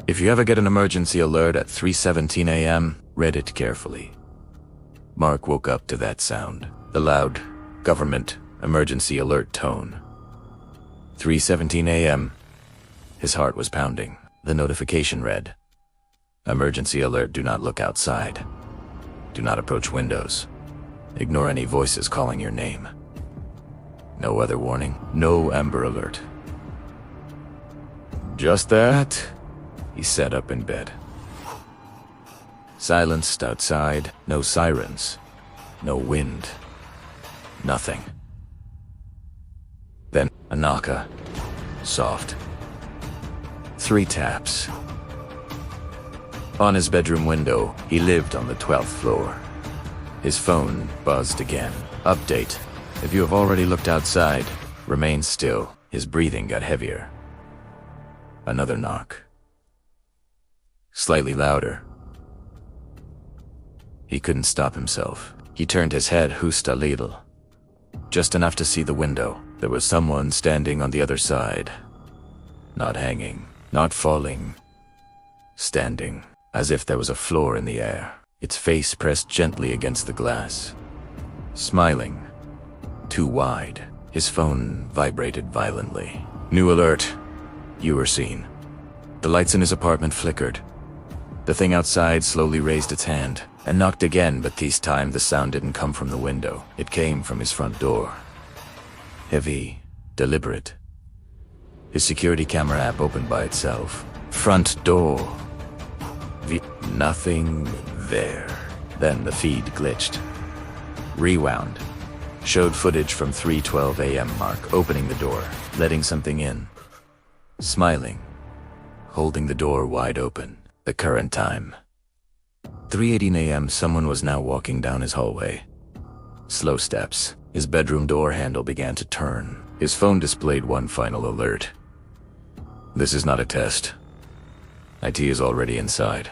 If you ever get an emergency alert at 3:17 a.m., read it carefully. Mark woke up to that sound, the loud government emergency alert tone. 3:17 a.m. His heart was pounding. The notification read, "Emergency alert, do not look outside. Do not approach windows. Ignore any voices calling your name." No other warning, no Amber Alert. Just that, he sat up in bed. Silenced outside, no sirens, no wind, nothing. Then a knocker, soft. 3 taps. On his bedroom window, he lived on the 12th floor. His phone buzzed again. Update. If you have already looked outside, remain still. His breathing got heavier. Another knock. Slightly louder. He couldn't stop himself. He turned his head just a little. Just enough to see the window. There was someone standing on the other side. Not hanging, not falling. Standing, as if there was a floor in the air. Its face pressed gently against the glass. Smiling. Too wide. His phone vibrated violently. New alert. You were seen. The lights in his apartment flickered. The thing outside slowly raised its hand and knocked again, but this time the sound didn't come from the window. It came from his front door. Heavy, deliberate. His security camera app opened by itself. Front door. Nothing there. Then the feed glitched. Rewound. Showed footage from 3:12 a.m. Mark opening the door, letting something in. Smiling. Holding the door wide open. The current time. 3:18 a.m. Someone was now walking down his hallway. Slow steps. His bedroom door handle began to turn. His phone displayed one final alert. This is not a test. IT is already inside.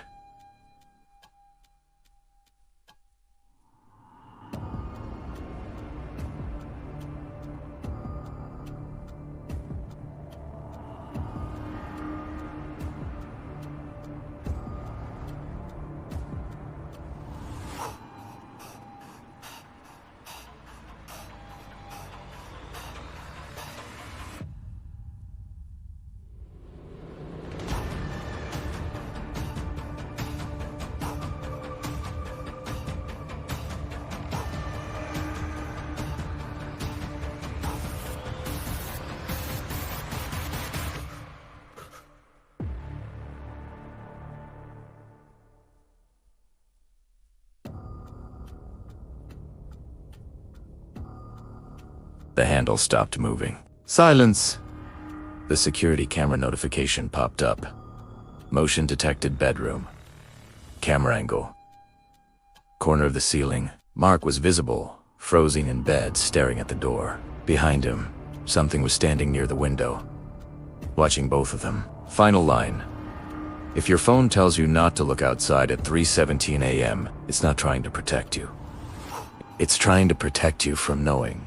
The handle stopped moving. Silence! The security camera notification popped up. Motion detected bedroom. Camera angle. Corner of the ceiling. Mark was visible, frozen in bed, staring at the door. Behind him, something was standing near the window, watching both of them. Final line. If your phone tells you not to look outside at 3:17 a.m., it's not trying to protect you. It's trying to protect you from knowing